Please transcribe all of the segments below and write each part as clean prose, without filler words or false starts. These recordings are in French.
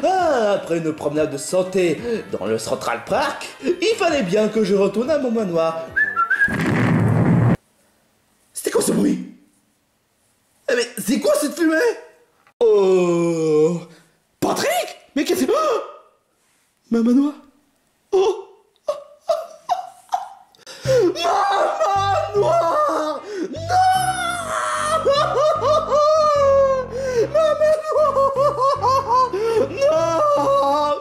Après une promenade de santé dans le Central Park, il fallait bien que je retourne à mon manoir. C'était quoi ce bruit? Mais c'est quoi cette fumée? Oh... Patrick? Mais qu'est-ce que... Oh, ma manoir? Oh, ma manoir! Non! Ma manoir! Non!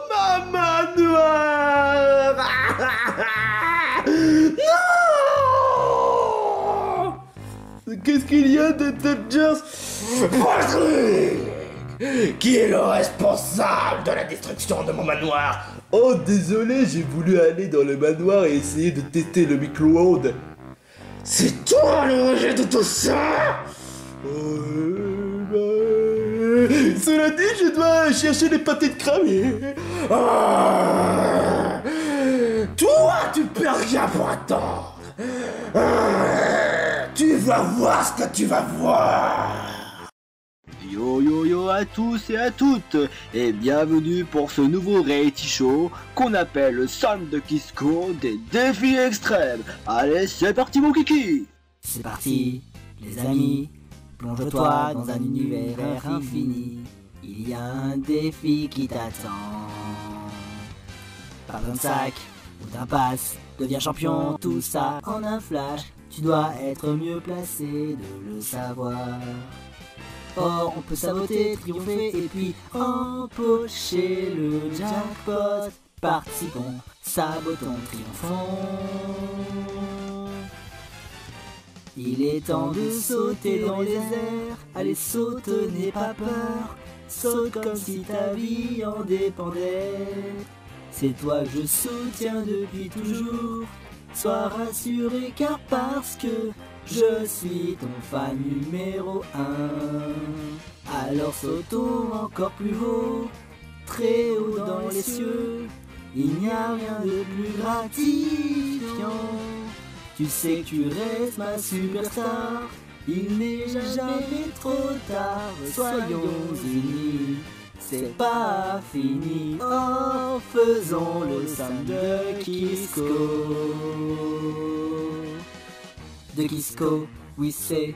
Ma manoir! Non! Qu'est-ce qu'il y a de Dodgers? Patrick! Qui est le responsable de la destruction de mon manoir? Oh, désolé, j'ai voulu aller dans le manoir et essayer de tester le micro-ondes. C'est toi le rejet de tout ça? Cela dit, je dois chercher les pâtés de crabe. Toi, tu perds rien pour attendre. Tu vas voir ce que tu vas voir. Yo yo yo à tous et à toutes, et bienvenue pour ce nouveau reality show qu'on appelle le Sam de Kisco des défis extrêmes. Allez, c'est parti mon kiki. C'est parti, les amis, plonge-toi dans un univers infini. Il y a un défi qui t'attend. Pas besoin de sac ou d'un pass, deviens champion, tout ça en un flash. Tu dois être mieux placé de le savoir. Or, on peut saboter, triompher et puis empocher le jackpot. Participons, sabotons, triomphons. Il est temps de sauter dans les airs. Allez, saute, n'aie pas peur. Saute comme si ta vie en dépendait. C'est toi que je soutiens depuis toujours. Sois rassuré car parce que je suis ton fan numéro 1. Alors sautons encore plus haut, très haut dans les cieux. Il n'y a rien de plus gratifiant. Tu sais que tu restes ma superstar. Il n'est jamais trop tard. Soyons unis, c'est pas fini. Oh, faisons le Sam de Kisco. De Kisco, oui c'est.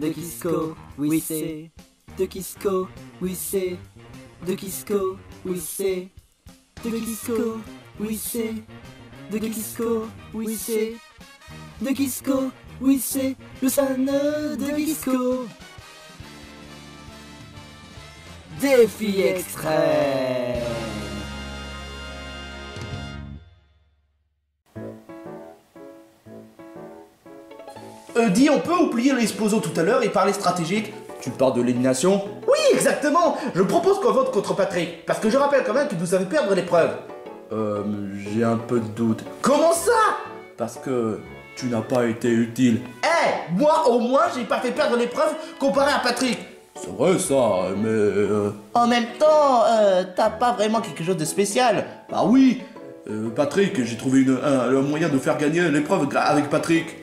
De Kisco, oui c'est. De Kisco, oui c'est. De Kisco, oui c'est. De Kisco, oui c'est. De Kisco, oui c'est. De Kisco, oui c'est. Le Sam de Kisco. Défi extrême. Dis, on peut oublier l'explosion tout à l'heure et parler stratégique? Tu parles de l'élimination? Oui, exactement. Je propose qu'on vote contre Patrick, parce que je rappelle quand même que vous avez perdre l'épreuve. J'ai un peu de doute. Comment ça? Parce que tu n'as pas été utile. Moi au moins j'ai pas fait perdre l'épreuve comparé à Patrick. C'est vrai ça, mais... En même temps, t'as pas vraiment quelque chose de spécial. Bah oui, Patrick, j'ai trouvé un moyen de faire gagner l'épreuve avec Patrick.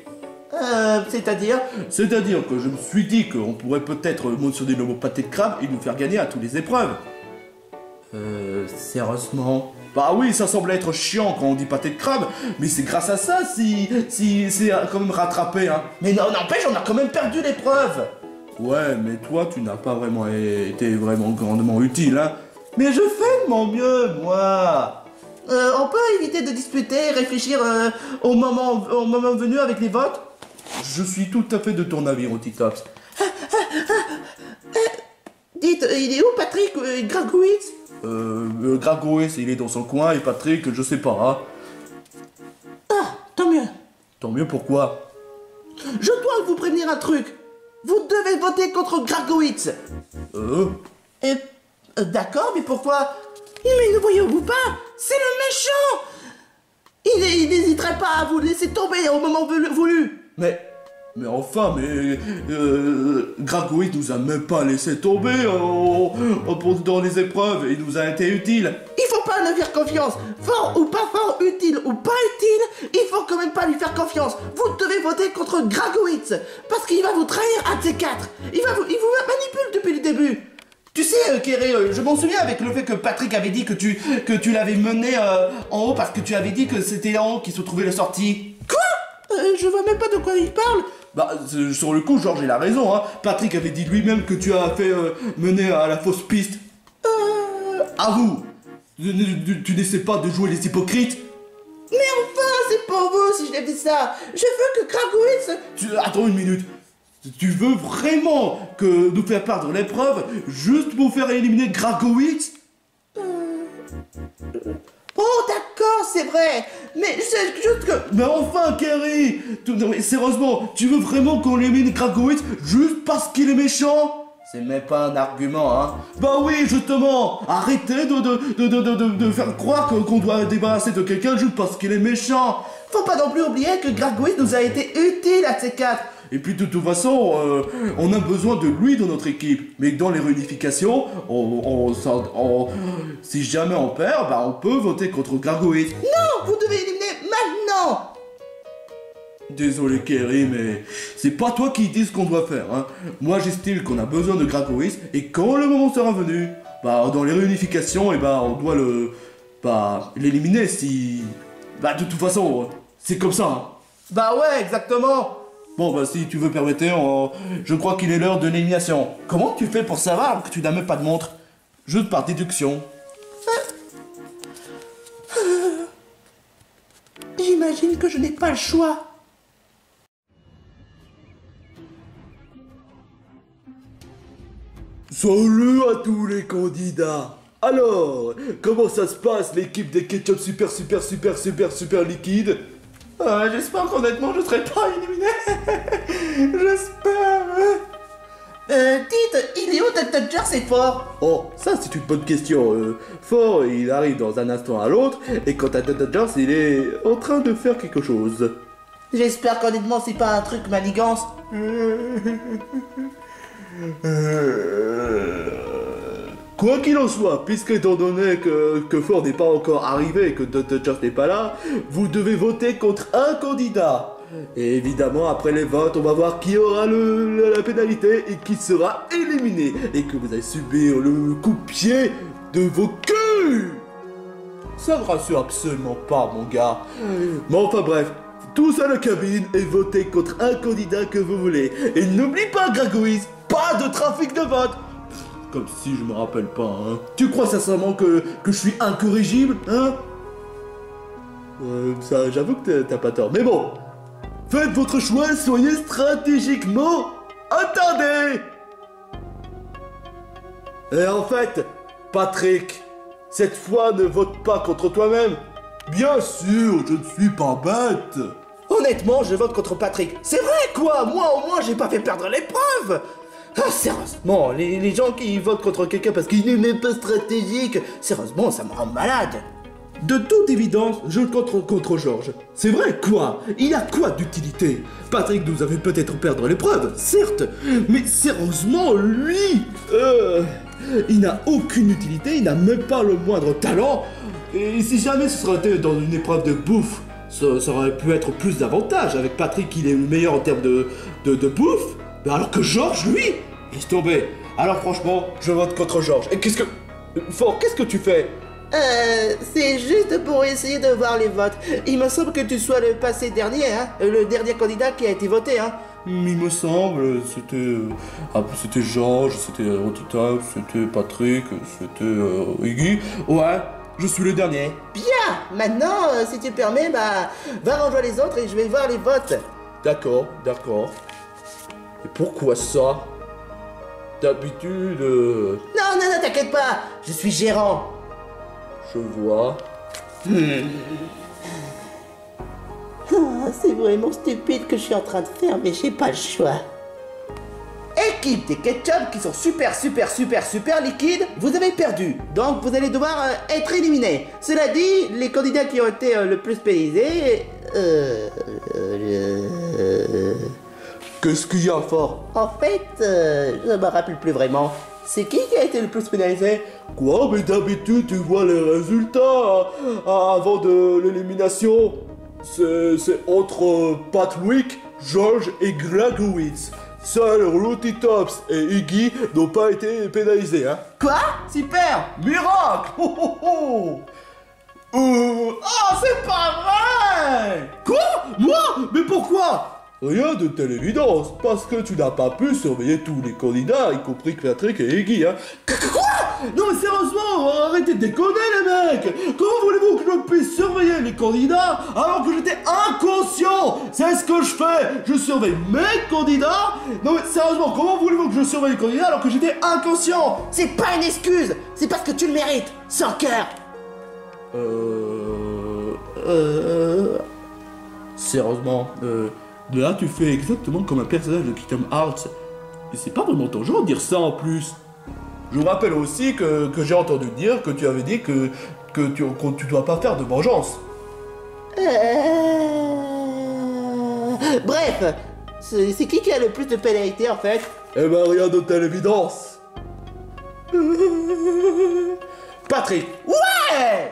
C'est-à-dire? C'est-à-dire que je me suis dit qu'on pourrait peut-être mentionner le mot pâté de crabe et nous faire gagner à toutes les épreuves. Sérieusement? Bah oui, ça semble être chiant quand on dit pâté de crabe, mais c'est grâce à ça si c'est quand même rattrapé, hein. Mais non, n'empêche, on a quand même perdu l'épreuve. Ouais, mais toi, tu n'as pas vraiment été vraiment grandement utile, hein. Mais je fais de mon mieux, moi. On peut éviter de disputer et réfléchir au moment venu avec les votes? Je suis tout à fait de ton avis, Rotitops. Dites, il est où Patrick Gragowitz? Gragowitz, il est dans son coin et Patrick, je sais pas. Hein. Ah, tant mieux. Tant mieux, pourquoi? Je dois vous prévenir un truc. Vous devez voter contre Gragowitz. D'accord, mais pourquoi? Mais ne voyez-vous pas? C'est le méchant. Il n'hésiterait pas à vous laisser tomber au moment voulu. Mais enfin, Gragowitz nous a même pas laissé tomber dans les épreuves. Il nous a été utile. Il faut pas lui faire confiance. Fort ou pas fort, utile ou pas utile, il faut quand même pas lui faire confiance. Vous devez voter contre Gragowitz parce qu'il va vous trahir un de ces quatre. Il vous manipule depuis le début. Tu sais, Kerry, je m'en souviens avec le fait que Patrick avait dit que tu l'avais mené en haut parce que tu avais dit que c'était en haut qu'il se trouvait la sortie. Quoi? Je vois même pas de quoi il parle. Bah, sur le coup, Georges, il a raison, hein. Patrick avait dit lui-même que tu as fait mener à la fausse piste. Avoue, tu n'essaies pas de jouer les hypocrites? Mais enfin, c'est pour vous si je l'ai dit ça. Je veux que Gragowitz... Attends une minute. Tu veux vraiment que nous faire perdre l'épreuve juste pour faire éliminer Gragowitz? Oh d'accord, c'est vrai. Mais c'est juste que... Mais enfin, Kerry, sérieusement, tu veux vraiment qu'on élimine Gragowitz juste parce qu'il est méchant? C'est même pas un argument, hein. Bah oui, justement. Arrêtez de faire croire qu'on doit débarrasser de quelqu'un juste parce qu'il est méchant. Faut pas non plus oublier que Gragowitz nous a été utile à ces quatre. Et puis de toute façon, on a besoin de lui dans notre équipe. Mais dans les réunifications, si jamais on perd, bah on peut voter contre Gragowitz. Non, vous devez éliminer maintenant. Désolé Kerry, mais c'est pas toi qui dis ce qu'on doit faire, hein. Moi j'estime qu'on a besoin de Gragowitz et quand le moment sera venu, bah dans les réunifications, et bah on doit l'éliminer si... Bah de toute façon, c'est comme ça, hein. Bah ouais, exactement. Bon bah si tu veux permettre, je crois qu'il est l'heure de l'élimination. Comment tu fais pour savoir que tu n'as même pas de montre? Juste par déduction. J'imagine que je n'ai pas le choix. Salut à tous les candidats. Alors, comment ça se passe l'équipe des ketchup super liquide? J'espère qu'honnêtement je serai pas éliminé. J'espère. Dites, il est où Dr. C'est fort? Oh, ça c'est une bonne question. Fort, il arrive dans un instant à l'autre, et quant à Dr. il est en train de faire quelque chose. J'espère qu'honnêtement c'est pas un truc manigance. Quoi qu'il en soit, puisque étant donné que Ford n'est pas encore arrivé et que Dr. n'est pas là, vous devez voter contre un candidat. Et évidemment, après les votes, on va voir qui aura la pénalité et qui sera éliminé. Et que vous allez subir le coup de pied de vos culs. Ça me rassure absolument pas, mon gars. Mais enfin bref, tous à la cabine et votez contre un candidat que vous voulez. Et n'oublie pas, Gragowitz, pas de trafic de vote. Comme si je me rappelle pas, hein. Tu crois sincèrement que je suis incorrigible, hein? Ça, j'avoue que t'as pas tort. Mais bon, faites votre choix, soyez stratégiquement. Attendez! Et en fait, Patrick, cette fois ne vote pas contre toi-même. Bien sûr, je ne suis pas bête. Honnêtement, je vote contre Patrick. C'est vrai quoi, moi au moins j'ai pas fait perdre l'épreuve. Ah, sérieusement, les gens qui votent contre quelqu'un parce qu'il n'est même pas stratégique, sérieusement, ça me rend malade. De toute évidence, je vote contre Georges. C'est vrai, quoi? Il a quoi d'utilité? Patrick nous avait peut-être perdre l'épreuve, certes, mais sérieusement, lui, il n'a aucune utilité, il n'a même pas le moindre talent. Et si jamais ce serait été dans une épreuve de bouffe, ça aurait pu être plus d'avantages. Avec Patrick, il est le meilleur en termes de bouffe, alors que Georges, lui, laisse tomber. Alors franchement, je vote contre Georges. Et qu'est-ce que tu fais? C'est juste pour essayer de voir les votes. Il me semble que tu sois le passé dernier, hein. Le dernier candidat qui a été voté, hein. Il me semble, c'était Georges, c'était Rotita, c'était Patrick, c'était Iggy. Ouais, je suis le dernier. Bien. Maintenant, si tu permets, bah, va rejoindre les autres et je vais voir les votes. D'accord. Et pourquoi ça? D'habitude... Non, t'inquiète pas, je suis gérant. Je vois. C'est vraiment stupide que je suis en train de faire, mais j'ai pas le choix. Équipe des ketchup qui sont super liquides, vous avez perdu. Donc vous allez devoir être éliminés. Cela dit, les candidats qui ont été le plus pénalisés... Qu'est-ce qu'il y a, Fort? En fait, je me rappelle plus vraiment. C'est qui a été le plus pénalisé? Quoi? Mais d'habitude, tu vois les résultats avant de l'élimination. C'est entre Patrick, Georges et Gragowitz. Seuls Rotitops et Iggy n'ont pas été pénalisés, hein. Quoi? Super! Miracle! Oh oh oh! Oh, c'est pas vrai! Quoi? Moi? Mais pourquoi? Rien de telle évidence, parce que tu n'as pas pu surveiller tous les candidats, y compris Patrick et Iggy, hein. Quoi? Non mais sérieusement, arrêtez de déconner les mecs! Comment voulez-vous que je puisse surveiller les candidats alors que j'étais inconscient? C'est ce que je fais! Je surveille mes candidats! Non mais sérieusement, comment voulez-vous que je surveille les candidats alors que j'étais inconscient? C'est pas une excuse, c'est parce que tu le mérites, sans cœur. Sérieusement, là tu fais exactement comme un personnage de Kingdom Hearts. Et c'est pas vraiment ton genre de dire ça en plus. Je vous rappelle aussi que j'ai entendu dire que tu avais dit que tu dois pas faire de vengeance. Bref, c'est qui a le plus de pénalité en fait? Eh ben rien de telle évidence. Patrick! Ouais!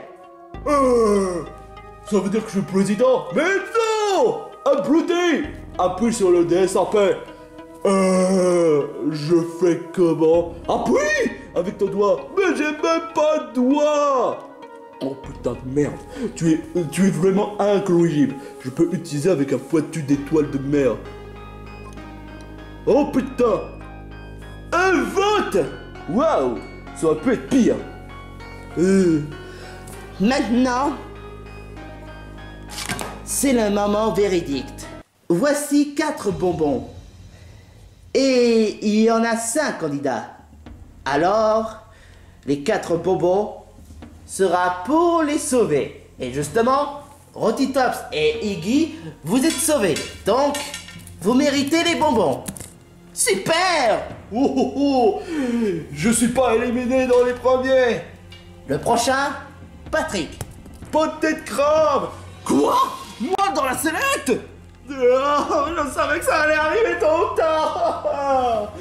Ça veut dire que je suis président? Mais non! Abruti! Appuie sur le DS en paix. Je fais comment? Appuie! Avec ton doigt. Mais j'ai même pas de doigt! Oh putain de merde. Tu es vraiment incorrigible. Je peux utiliser avec un pointu d'étoile de mer. Oh putain! Un vote! Waouh! Ça aurait pu être pire. Maintenant, c'est le moment véridique. Voici 4 bonbons. Et il y en a 5 candidats. Alors, les 4 bonbons sera pour les sauver. Et justement, Rotitops et Iggy, vous êtes sauvés. Donc, vous méritez les bonbons. Super! Oh oh oh! Je suis pas éliminé dans les premiers! Le prochain, Patrick. Poté de crabe! Quoi? Moi dans la sellette? Je savais que ça allait arriver tôt ou tard!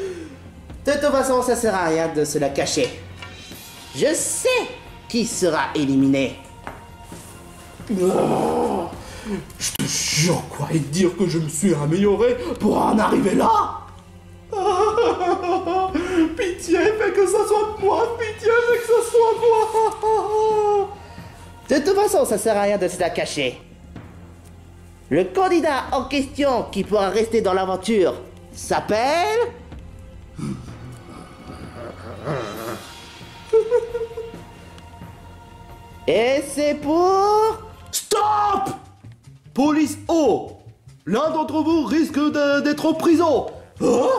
De toute façon, ça sert à rien de se la cacher. Je sais qui sera éliminé. Oh, je te jure quoi et dire que je me suis amélioré pour en arriver là? Pitié, fais que ça soit moi! Pitié, fais que ça soit moi! De toute façon, ça sert à rien de se la cacher. Le candidat en question qui pourra rester dans l'aventure s'appelle... Et c'est pour... Stop! Police O! L'un d'entre vous risque d'être en prison! Oh?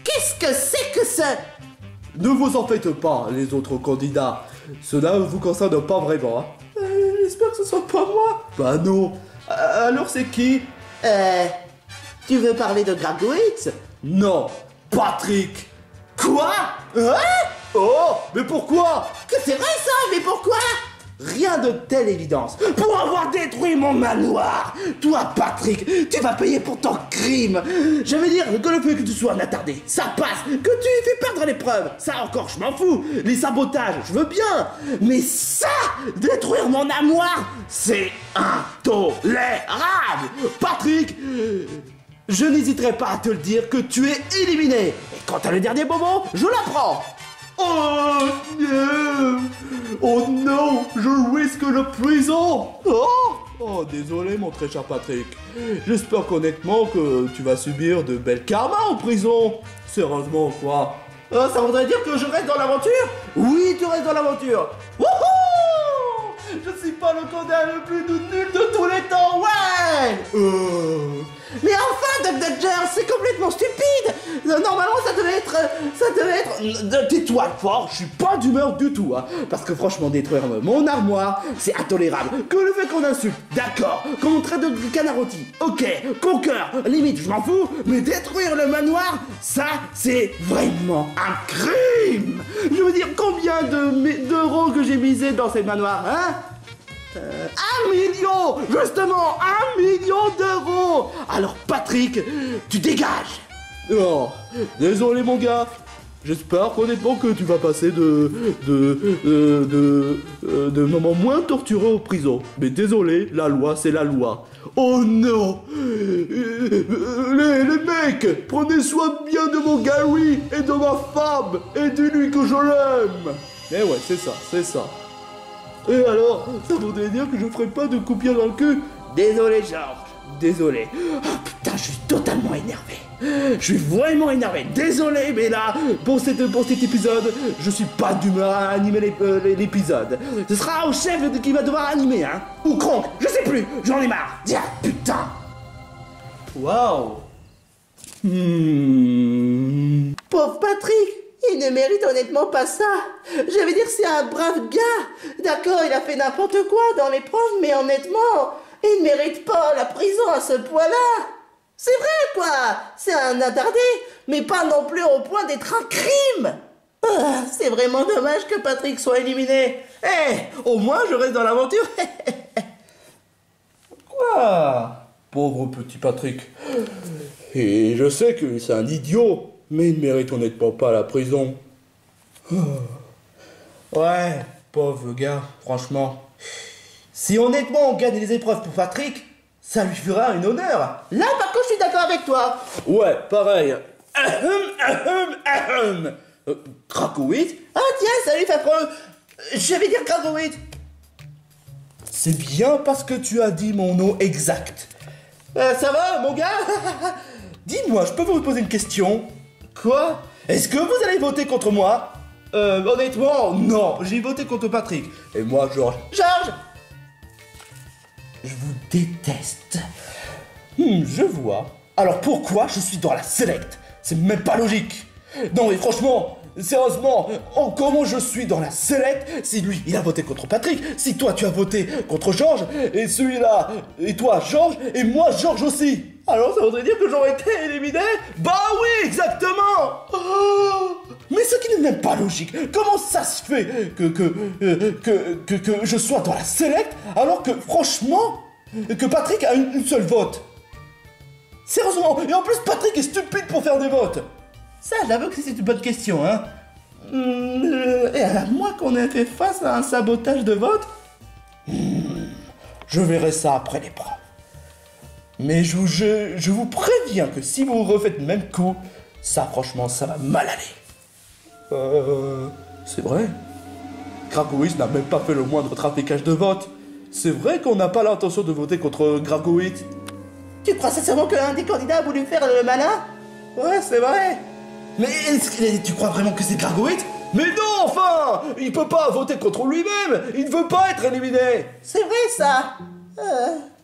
Qu'est-ce que c'est que ça? Ne vous en faites pas, les autres candidats. Cela ne vous concerne pas vraiment. Hein. J'espère que ce soit pas moi. Bah non. Alors c'est qui? Tu veux parler de Gragowitz? Non. Patrick. Quoi? Hein? Oh, mais pourquoi? Que c'est vrai ça, mais pourquoi? Rien de telle évidence. Pour avoir détruit mon manoir. Toi, Patrick, tu vas payer pour ton crime. Je veux dire que le fait que tu sois un attardé, ça passe. Que tu lui fais perdre l'épreuve, ça encore, je m'en fous. Les sabotages, je veux bien. Mais ça, détruire mon armoire, c'est intolérable. Patrick, je n'hésiterai pas à te le dire que tu es éliminé. Et quant à le dernier moment, je l'apprends. Oh non! Oh non! Je risque la prison! Oh, désolé mon très cher Patrick. J'espère qu'honnêtement que tu vas subir de belles karmas en prison. Sérieusement quoi? Ça voudrait dire que je reste dans l'aventure? Oui, tu restes dans l'aventure. Wouhou! Je suis pas le candidat le plus nul de tous les temps, ouais! Mais enfin, Duck Dodger, c'est complètement stupide. Normalement, ça devait être... Tais-toi fort, je suis pas d'humeur du tout, hein. Parce que franchement, détruire mon armoire, c'est intolérable. Que le fait qu'on insulte, d'accord. Qu'on traite de canard rôti, ok. Conqueur, limite, je m'en fous. Mais détruire le manoir, ça, c'est vraiment un crime. Je veux dire, combien d'euros que j'ai misé dans ces manoirs, hein? 1 million! Justement, 1 million d'euros! Alors Patrick, tu dégages! Oh, désolé mon gars, J'espère honnêtement que tu vas passer de moments moins tortureux en prison. Mais désolé, la loi, c'est la loi. Oh non! Les mecs, prenez soin bien de mon Gary et de ma femme et dis-lui que je l'aime! Eh ouais, c'est ça, c'est ça. Et alors, ça voudrait dire que je ferai pas de coup de pied dans le cul? Désolé, Georges. Désolé. Oh putain, je suis totalement énervé. Je suis vraiment énervé. Désolé, mais là, pour cet épisode, je suis pas d'humeur à animer l'épisode. Ce sera au chef qui va devoir animer, hein. Ou Kronk, je sais plus. J'en ai marre. Tiens, putain. Waouh! Pauvre Patrick, il ne mérite honnêtement pas ça. Je veux dire, c'est un brave gars. D'accord, il a fait n'importe quoi dans l'épreuve, mais honnêtement, il ne mérite pas la prison à ce point-là. C'est vrai, quoi. C'est un attardé, mais pas non plus au point d'être un crime. Ah, c'est vraiment dommage que Patrick soit éliminé. Au moins, je reste dans l'aventure. Quoi? Pauvre petit Patrick. Et je sais que c'est un idiot, mais il mérite honnêtement pas la prison. Ouais, pauvre gars, franchement. Si honnêtement on gagne les épreuves pour Patrick, ça lui fera un honneur. Là, par contre, je suis d'accord avec toi. Ouais, pareil. Krakowitz? Ah tiens, salut Fafreux. Je vais dire Krakowitz. C'est bien parce que tu as dit mon nom exact. Ça va, mon gars? Dis-moi, je peux vous poser une question? Quoi? Est-ce que vous allez voter contre moi? Honnêtement, non, j'ai voté contre Patrick. Et moi, Georges. Georges. Je vous déteste. Je vois. Alors pourquoi je suis dans la select? C'est même pas logique. Non mais franchement, sérieusement, comment je suis dans la select si lui, il a voté contre Patrick, si toi tu as voté contre Georges, et celui-là, et toi Georges, et moi Georges aussi. Alors ça voudrait dire que j'aurais été éliminé? Bah oui, exactement. Oh, mais ce qui n'est même pas logique. Comment ça se fait que je sois dans la select alors que franchement, que Patrick a une seule vote? Sérieusement, et en plus Patrick est stupide pour faire des votes. Ça, j'avoue que c'est une bonne question, hein. Et à moins qu'on ait fait face à un sabotage de vote, je verrai ça après l'épreuve. Mais je vous préviens que si vous refaites le même coup, ça franchement, ça va mal aller. C'est vrai. Krakowitz n'a même pas fait le moindre traficage de vote. C'est vrai qu'on n'a pas l'intention de voter contre Krakowitz. Tu crois sincèrement qu'un des candidats a voulu faire le malin? Ouais, c'est vrai. Mais tu crois vraiment que c'est Krakowitz? Mais non, enfin! Il peut pas voter contre lui-même! Il ne veut pas être éliminé! C'est vrai, ça.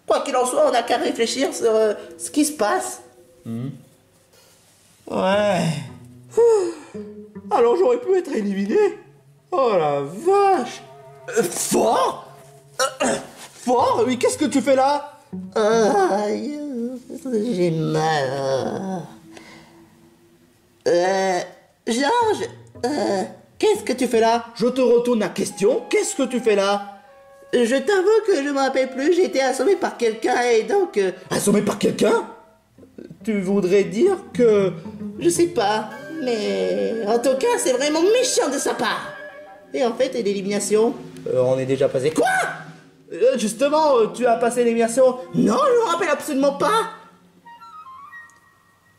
Quoi qu'il en soit, on n'a qu'à réfléchir sur ce qui se passe. Ouais. Alors j'aurais pu être éliminé? Oh la vache! Fort? Fort? Oui, qu'est-ce que tu fais là? J'ai mal. Georges, qu'est-ce que tu fais là? Je te retourne la question, qu'est-ce que tu fais là? Je t'avoue que je me rappelle plus, j'ai été assommé par quelqu'un et donc... Assommé par quelqu'un? Tu voudrais dire que... Je sais pas, mais... En tout cas, c'est vraiment méchant de sa part. Et en fait, et l'élimination? On est déjà passé... Quoi? Justement, tu as passé l'élimination? Non, je me rappelle absolument pas.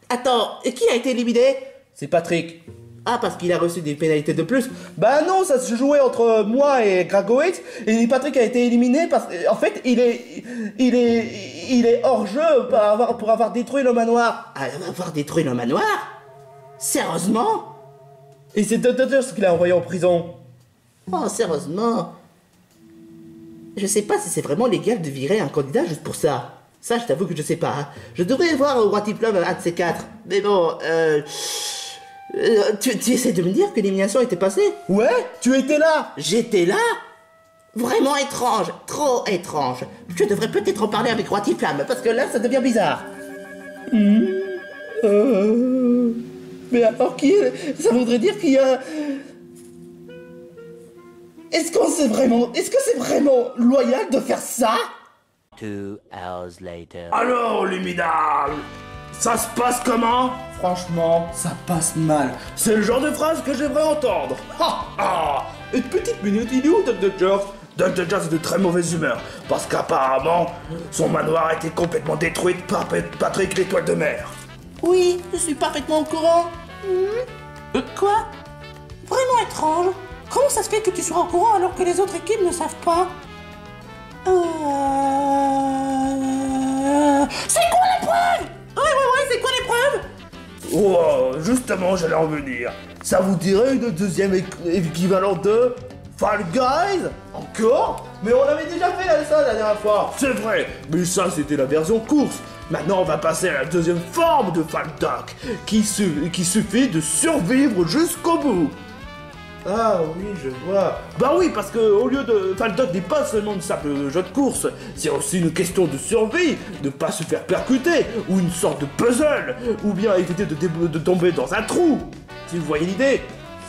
Attends, et qui a été éliminé? C'est Patrick. Ah, parce qu'il a reçu des pénalités de plus? Bah non, ça se jouait entre moi et Krakowitz, et Patrick a été éliminé parce qu'en fait, il est hors jeu pour avoir détruit le manoir. Avoir détruit le manoir? Sérieusement? Et c'est ce qu'il a envoyé en prison. Oh, sérieusement? Je sais pas si c'est vraiment légal de virer un candidat juste pour ça. Ça, je t'avoue que je sais pas. Hein. Je devrais voir au What If Love un de ces quatre. Mais bon, tu essaies de me dire que l'élimination était passée? Ouais, tu étais là. J'étais là? Vraiment étrange, trop étrange. Je devrais peut-être en parler avec What If Flamme, parce que là, ça devient bizarre. Mais alors ça voudrait dire qu'il y a... Est-ce que c'est vraiment loyal de faire ça? 2 hours later. Alors, les minables, ça se passe comment? franchement, ça passe mal. C'est le genre de phrase que j'aimerais entendre. Ha ha. Une petite minute, il est où Dr. Jones? Dr. Jones est de très mauvaise humeur, parce qu'apparemment, son manoir a été complètement détruit par Patrick l'étoile de mer. Oui, je suis parfaitement au courant. Quoi? Vraiment étrange. Comment ça se fait que tu sois au courant alors que les autres équipes ne savent pas? C'est quoi l'épreuve? Ouais, c'est quoi l'épreuve? Oh, justement, j'allais en venir. Ça vous dirait une deuxième équivalent de Fall Guys? Encore? Mais on avait déjà fait ça la dernière fois. C'est vrai, mais ça c'était la version course. Maintenant on va passer à la deuxième forme de Fall Duck, qui suffit de survivre jusqu'au bout. Ah oui, je vois. Bah oui, parce que au lieu de Fall Duck n'est pas seulement une simple jeu de course, c'est aussi une question de survie, de pas se faire percuter, ou une sorte de puzzle, ou bien éviter de tomber dans un trou. Si vous voyez l'idée.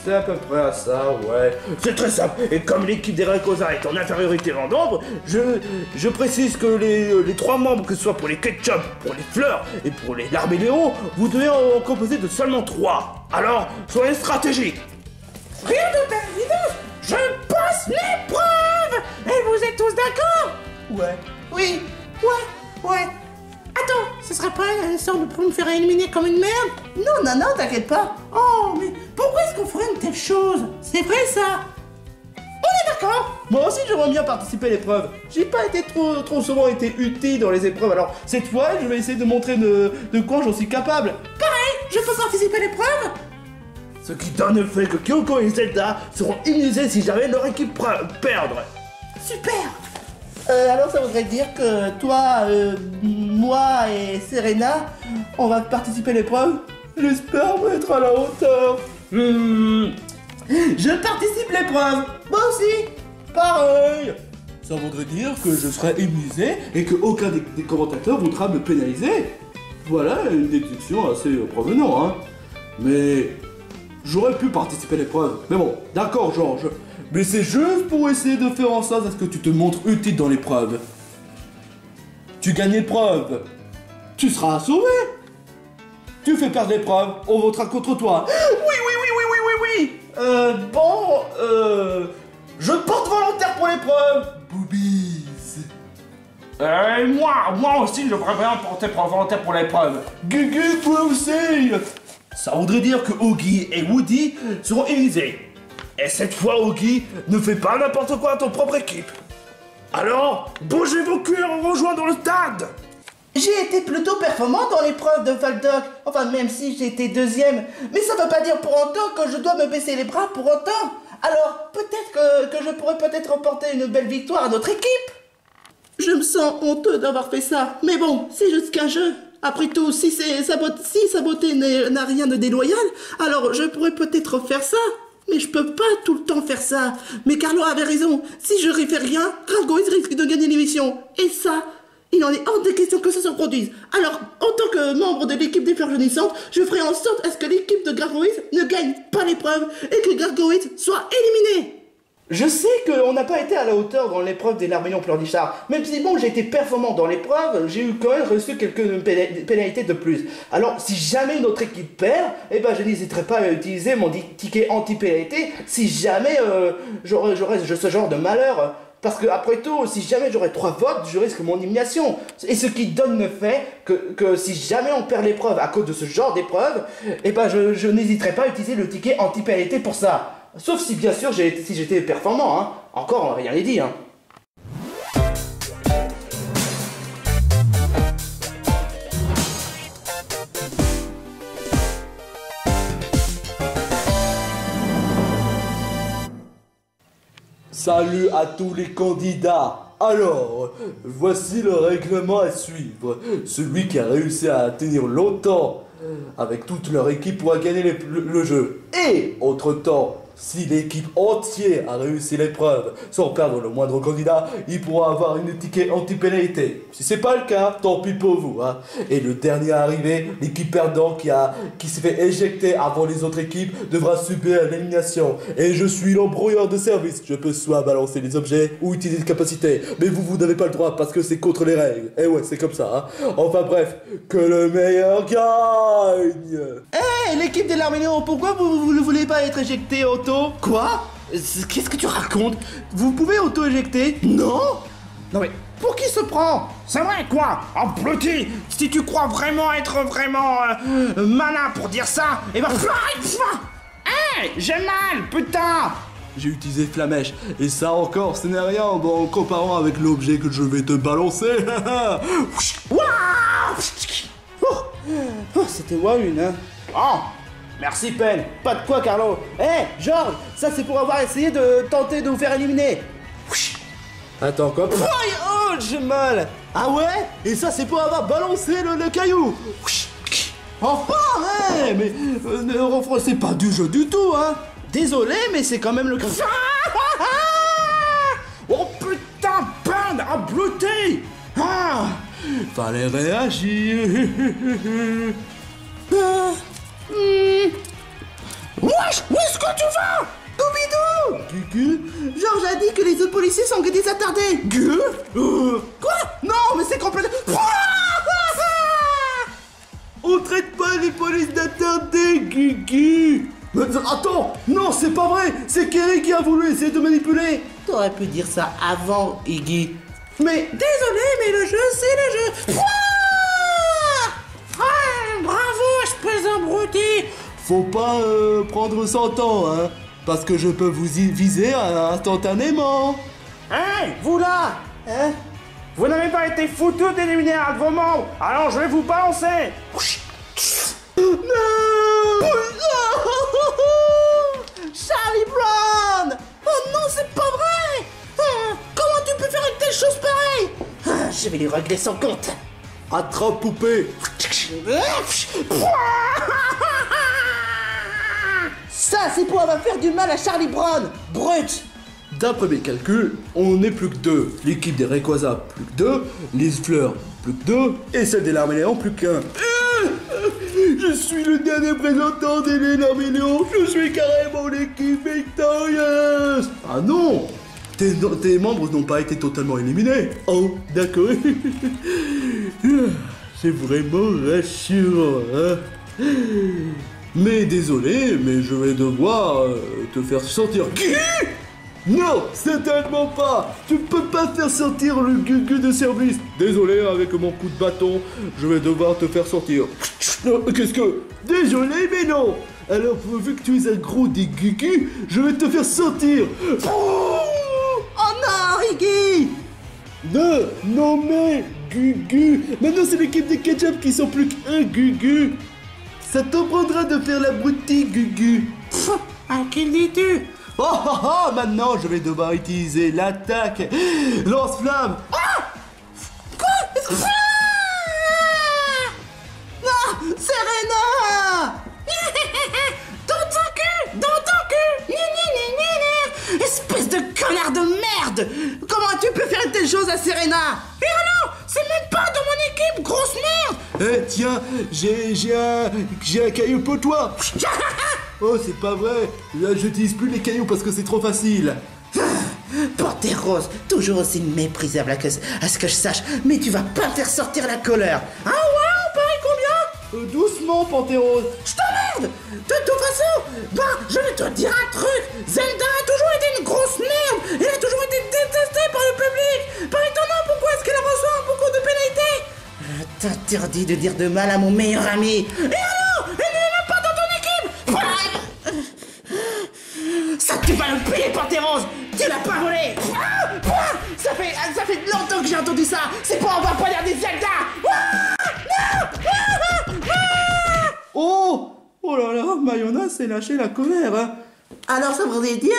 C'est à peu près à ça, ouais. C'est très simple, et comme l'équipe des Rayquaza est en infériorité en nombre, je précise que les trois membres, que ce soit pour les ketchup, pour les fleurs et pour les Larméléons, vous devez en composer de seulement 3. Alors, soyez stratégiques. Rien de évident. Je passe l'épreuve. Et vous êtes tous d'accord? Ouais. Oui. Ouais. Attends, ce serait pas une sorte de pour me faire éliminer comme une merde? Non, t'inquiète pas. Oh, mais pourquoi est-ce qu'on ferait une telle chose? C'est vrai ça? On est d'accord? Moi aussi j'aimerais bien participer à l'épreuve. J'ai pas été trop souvent été utile dans les épreuves, alors cette fois je vais essayer de montrer de quoi j'en suis capable. Pareil, je peux participer à l'épreuve? Ce qui donne le fait que Kyoko et Zelda seront immunisés si jamais leur équipe perdre. Super. Alors ça voudrait dire que toi, moi et Serena, on va participer à l'épreuve. J'espère être à la hauteur. Je participe à l'épreuve. Moi aussi. Pareil. Ça voudrait dire que je serai immunisé et que aucun des commentateurs voudra me pénaliser. Voilà une déduction assez provenante, hein. Mais j'aurais pu participer à l'épreuve. Mais bon, d'accord Georges. Mais c'est juste pour essayer de faire en sorte à ce que tu te montres utile dans l'épreuve. Tu gagnes l'épreuve, tu seras sauvé. Tu fais perdre l'épreuve, on votera contre toi. Oui. Je porte volontaire pour l'épreuve. Boobies. Moi aussi, je voudrais bien porter volontaire pour l'épreuve. Gugu, toi aussi. Ça voudrait dire que Oogie et Woody seront immunisés. Et cette fois, Oogie, ne fais pas n'importe quoi à ton propre équipe. Alors, bougez vos culs en rejoignant le stade. J'ai été plutôt performant dans l'épreuve de Fall Duck. Enfin, même si j'ai été deuxième. Mais ça veut pas dire pour autant que je dois me baisser les bras pour autant. Alors, peut-être que je pourrais peut-être remporter une belle victoire à notre équipe. Je me sens honteux d'avoir fait ça. Mais bon, c'est juste qu'un jeu. Après tout, si sa beauté n'a rien de déloyal, alors je pourrais peut-être faire ça. Mais je peux pas tout le temps faire ça. Mais Carlo avait raison. Si je ne fais rien, Gargoyles risque de gagner l'émission. Et ça, il en est hors de question que ça se produise. Alors, en tant que membre de l'équipe des fleurs jaunissantes, je ferai en sorte à ce que l'équipe de Gargoyles ne gagne pas l'épreuve et que Gargoyles soit éliminé. Je sais qu'on n'a pas été à la hauteur dans l'épreuve des Larmélions pleurnichards. Même si bon, j'ai été performant dans l'épreuve, j'ai eu quand même reçu quelques pénalités de plus. Alors, si jamais notre équipe perd, eh ben, je n'hésiterai pas à utiliser mon ticket anti-pénalité si jamais j'aurais ce genre de malheur. Parce que après tout, si jamais j'aurais 3 votes, je risque mon élimination. Et ce qui donne le fait que si jamais on perd l'épreuve à cause de ce genre d'épreuve, eh ben je n'hésiterai pas à utiliser le ticket anti-pénalité pour ça. Sauf si bien sûr si j'étais performant, hein. Encore rien n'est dit, hein. Salut à tous les candidats. Alors, voici le règlement à suivre. Celui qui a réussi à tenir longtemps avec toute leur équipe pourra gagner le jeu. Et, entre-temps, Si l'équipe entière a réussi l'épreuve sans perdre le moindre candidat, il pourra avoir une ticket anti-pénalité. Si c'est pas le cas, tant pis pour vous, hein. Et le dernier arrivé, l'équipe perdante qui s'est fait éjecter avant les autres équipes, devra subir l'élimination. Et je suis l'embrouilleur de service. Je peux soit balancer les objets ou utiliser des capacités. Mais vous n'avez pas le droit parce que c'est contre les règles. Et ouais, c'est comme ça, hein. Enfin bref, que le meilleur gagne. Hé, l'équipe des Larméléons, pourquoi vous ne voulez pas être éjecté auto? Quoi? Qu'est-ce que tu racontes? Vous pouvez auto-éjecter? Non? Non mais, pour qui se prend? C'est vrai quoi? Abruti! Si tu crois vraiment être vraiment malin pour dire ça, eh ben... Hé, j'ai mal, putain! J'ai utilisé Flamèche, et ça encore, ce n'est rien en comparant avec l'objet que je vais te balancer. Oh, c'était moi une, hein. Oh, merci Pen. Pas de quoi, Carlo. Hé, Georges, ça c'est pour avoir essayé de tenter de vous faire éliminer. Attends, quoi? Oh, j'ai mal. Ah ouais? Et ça c'est pour avoir balancé le caillou. Enfin, ouais, mais c'est pas du jeu du tout, hein. Désolé, mais c'est quand même le... Oh putain, Pen, abruti. Ah, Fallait réagir. Wesh, où est-ce que tu vas? Doubidou! Gugu? Georges a dit que les autres policiers sont des attardés. Gueux? Quoi? Non, mais c'est complètement... On traite pas les polices d'attardés, Gugu! Mais attends! Non, c'est pas vrai! C'est Kerry qui a voulu essayer de manipuler! T'aurais pu dire ça avant, Iggy. Mais désolé, mais le jeu, c'est le jeu. Bravo, espèce d'abruti. Faut pas prendre son temps, hein! Parce que je peux vous y viser instantanément! Hey, vous là, hein? Vous n'avez pas été foutu d'éliminer un de vos membres, alors je vais vous balancer. Non! Charlie Brown! Oh non, c'est pas vrai! Comment tu peux faire une telle chose pareille? Je vais lui régler son compte. Attrape poupée! Ça, c'est pour avoir fait du mal à Charlie Brown, brut! D'après mes calculs, on n'est plus que 2. L'équipe des Rayquaza, plus que 2. Les fleurs, plus que 2. Et celle des Larméléons, plus qu'un. Je suis le dernier représentant des Larméléons. Je suis carrément l'équipe victorieuse. Ah non! Tes membres n'ont pas été totalement éliminés. Oh, d'accord. C'est vraiment rassurant, hein? Mais désolé, mais je vais devoir te faire sortir. Non, certainement pas. Tu peux pas faire sortir le Gugu de service. Désolé, avec mon coup de bâton, je vais devoir te faire sortir. Qu'est-ce que... Désolé, mais non. Alors, vu que tu es un gros des Gugu, je vais te faire sortir. Oh non, Iggy! Non mais, Gugu. Maintenant, c'est l'équipe des Ketchup qui sont plus qu'un Gugu. Ça t'apprendra de faire l'abruti, Gugu. À qui le dis-tu? Oh, maintenant, je vais devoir utiliser l'attaque. Lance-flamme. Non, Serena! Dans ton cul! Espèce de connard de merde! Comment tu peux faire une telle chose à Serena? Et alors, c'est même pas dans mon équipe, grosse merde! Tiens, j'ai un caillou pour toi. Oh, c'est pas vrai. Là, j'utilise plus les cailloux parce que c'est trop facile. Panthérose, toujours aussi méprisable à ce que je sache, mais tu vas pas faire sortir la colère. Ah ouais, on parie combien? Doucement, Panthérose. Je t'emmerde! De toute façon, je vais te dire un truc. Zelda a toujours été une grosse merde. Elle a toujours été détestée par le public. Pas étonnant pourquoi est-ce qu'elle reçoit beaucoup de pénalités. Je t'interdis de dire de mal à mon meilleur ami. Et alors? Elle n'est même pas dans ton équipe. Ça, tu vas le payer, Panthérose. Tu l'as pas volé. Ça fait longtemps que j'ai entendu ça. C'est pour avoir pas l'air des Zelda. Oh là là, Mayona s'est lâché la colère, hein. Alors ça voudrait dire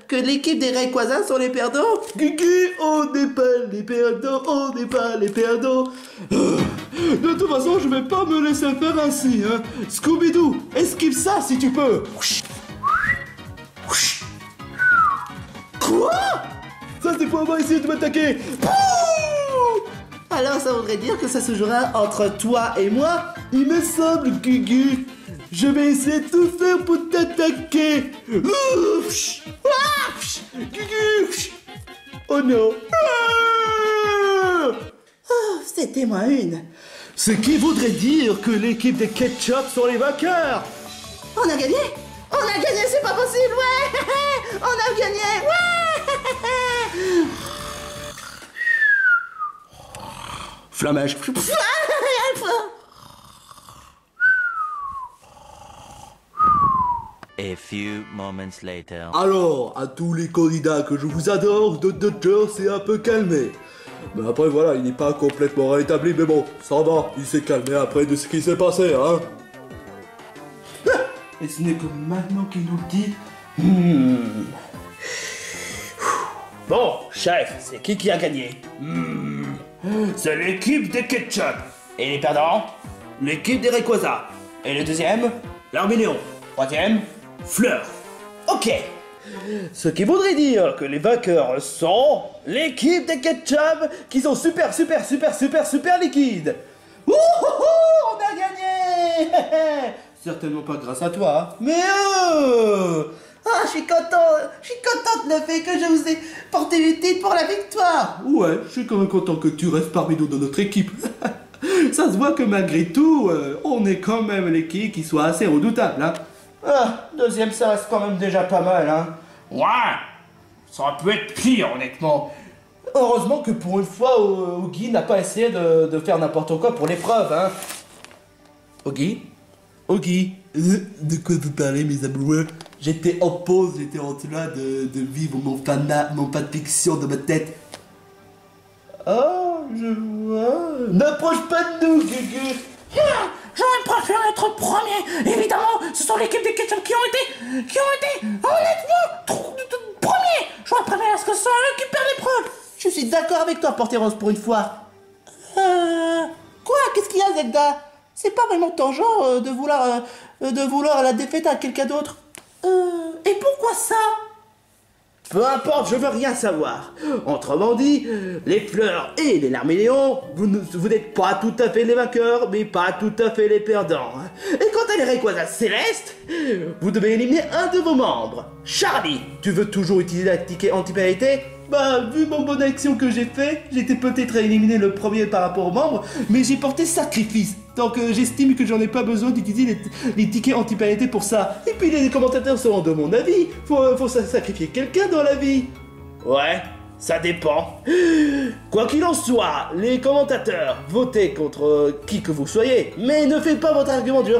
que l'équipe des Rayquaza sont les perdants? Gugu, on n'est pas les perdants, on n'est pas les perdants. De toute façon, je vais pas me laisser faire ainsi, hein. Scooby-Doo, esquive ça si tu peux. Quoi? Ça c'est pour avoir essayé de m'attaquer. Alors ça voudrait dire que ça se jouera entre toi et moi? Il me semble, Gugu. Je vais essayer de tout faire pour t'attaquer. Ouf! Gugu! Oh non! Oh, c'était moi une. Ce qui voudrait dire que l'équipe des Ketchup sont les vainqueurs. On a gagné? On a gagné, c'est pas possible, ouais! On a gagné, ouais! Flamèche. A few moments later. Alors, à tous les candidats que je vous adore, Dodger s'est un peu calmé. Mais après voilà, il n'est pas complètement rétabli, mais bon, ça va, il s'est calmé après de ce qui s'est passé, hein. Et ce n'est que maintenant qu'il nous le dit. Bon, chef, c'est qui a gagné? C'est l'équipe des Ketchup. Et les perdants? L'équipe des Rayquaza. Et le deuxième? l'Arméléon. Troisième? Fleur. Ok. Ce qui voudrait dire que les vainqueurs sont l'équipe des Ketchup qui sont super liquides. Ouh, on a gagné. Certainement pas grâce à toi, mais Ah, je suis contente le fait que je vous ai porté utile pour la victoire. Ouais, je suis quand même content que tu restes parmi nous dans notre équipe. Ça se voit que malgré tout, on est quand même l'équipe qui soit assez redoutable, hein. Ah, deuxième, ça reste quand même déjà pas mal, hein. Ouais, ça aurait pu être pire, honnêtement. Heureusement que pour une fois, Ogi n'a pas essayé de faire n'importe quoi pour l'épreuve, hein. Ogi? De quoi vous parlez, mes amoureux? J'étais en pause, j'étais en train de vivre mon fanfiction dans ma tête. Ah, je vois. N'approche pas de nous, Gugu. J'aurais préféré être premier. Évidemment, ce sont l'équipe des Ketchup qui ont été honnêtement premiers. J'aurais préféré à ce que ce soit eux qui perdent l'épreuve. Je suis d'accord avec toi, Porteros, pour une fois. Quoi? Qu'est-ce qu'il y a, Zelda? C'est pas vraiment ton genre de vouloir la défaite à quelqu'un d'autre. Et pourquoi ça? Peu importe, je veux rien savoir. Autrement dit, les fleurs et les larméléons, vous n'êtes pas tout à fait les vainqueurs, mais pas tout à fait les perdants. Et quant à les Rayquaza célestes, vous devez éliminer un de vos membres. Charlie, tu veux toujours utiliser la ticket anti-pénalité? Bah, vu mon bonne action que j'ai fait, j'étais peut-être à éliminer le premier par rapport aux membres, mais j'ai porté sacrifice. Donc j'estime que j'en ai pas besoin d'utiliser les tickets anti-pénalité pour ça. Et puis les commentateurs seront de mon avis. Faut sacrifier quelqu'un dans la vie. Ouais, ça dépend. Quoi qu'il en soit, les commentateurs, votez contre qui que vous soyez, mais ne faites pas votre argument du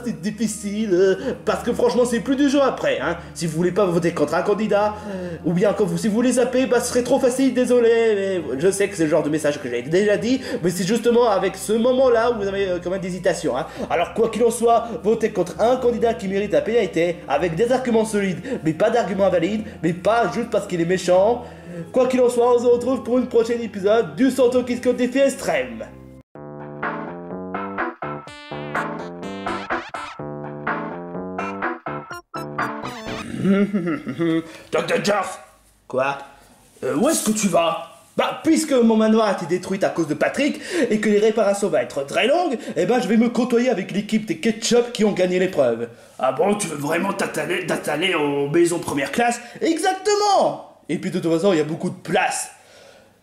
c'est difficile, parce que franchement c'est plus du jeu après, hein. Si vous voulez pas voter contre un candidat, ou bien si vous voulez zapper, bah ce serait trop facile, désolé, mais je sais que c'est le genre de message que j'ai déjà dit, mais c'est justement avec ce moment-là où vous avez quand même des hésitations, hein. Alors quoi qu'il en soit, votez contre un candidat qui mérite la pénalité, avec des arguments solides, mais pas d'arguments valides, mais pas juste parce qu'il est méchant. Quoi qu'il en soit, on se retrouve pour une prochaine épisode du Santo Quisco défi extrême. Dr. Jeff. Quoi? Où est-ce que tu vas? Bah, puisque mon manoir a été détruit à cause de Patrick et que les réparations vont être très longues, eh ben je vais me côtoyer avec l'équipe des Ketchup qui ont gagné l'épreuve. Ah bon, tu veux vraiment t'installer aux maisons première classe? Exactement! Et puis de toute façon, il y a beaucoup de place.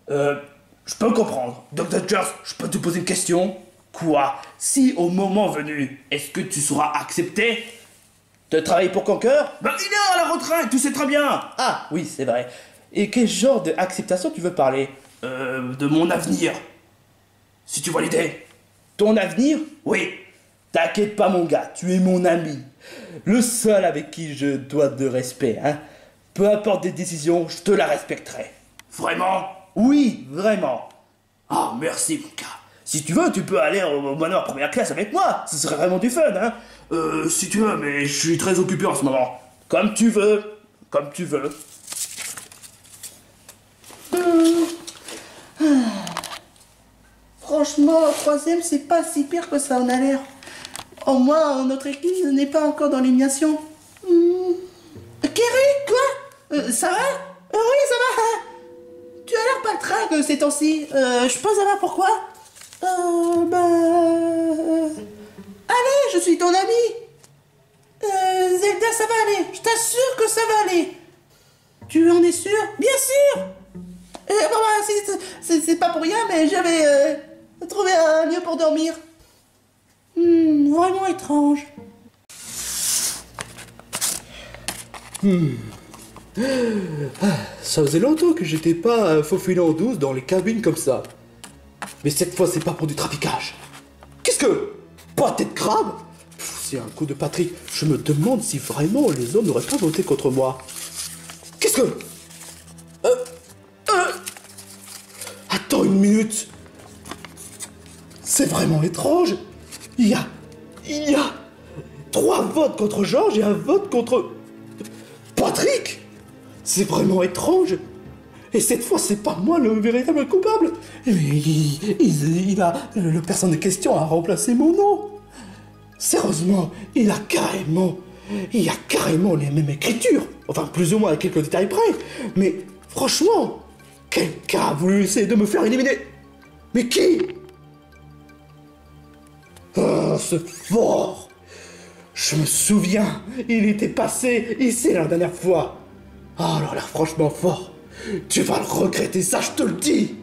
Je peux comprendre. Dr. Jeff, je peux te poser une question? Quoi? Si au moment venu, est-ce que tu seras accepté de travailler pour Conquer? Bah il est à la retraite, tu sais très bien. Ah oui, c'est vrai. Et quel genre d'acceptation tu veux parler? De mon avenir. Si tu vois l'idée. Ton avenir? Oui. T'inquiète pas mon gars, tu es mon ami. Le seul avec qui je dois de respect, hein. Peu importe des décisions, je te la respecterai. Vraiment? Oui, vraiment. Ah, merci mon gars. Si tu veux, tu peux aller au manoir première classe avec moi. Ce serait vraiment du fun, hein. Si tu veux, mais je suis très occupé en ce moment. Comme tu veux. Comme tu veux. Franchement, troisième, c'est pas si pire que ça en a l'air. Au moins, notre équipe n'est pas encore dans l'élimination. Kerry, quoi? Ça va? Oui, trague ces temps-ci. Je peux savoir pourquoi? Allez, je suis ton ami. Zelda, ça va aller. Je t'assure que ça va aller. Tu en es sûr? Bien sûr. C'est pas pour rien, mais j'avais trouvé un lieu pour dormir. Vraiment étrange. Ça faisait longtemps que j'étais pas faufilé en douce dans les cabines comme ça. Mais cette fois, c'est pas pour du traficage. Qu'est-ce que? Pâté de crabe? C'est un coup de Patrick. Je me demande si vraiment les hommes n'auraient pas voté contre moi. Qu'est-ce que? Attends une minute. C'est vraiment étrange. Il y a 3 votes contre Georges et un vote contre Patrick. C'est vraiment étrange. Et cette fois, c'est pas moi le véritable coupable. Mais le personne de question a remplacé mon nom. Sérieusement, il y a carrément les mêmes écritures. Enfin, plus ou moins à quelques détails près. Mais franchement, quelqu'un a voulu essayer de me faire éliminer. Mais qui? Oh, c'est fort. Je me souviens, il était passé ici la dernière fois. Oh alors là, franchement fort. Tu vas le regretter, ça je te le dis.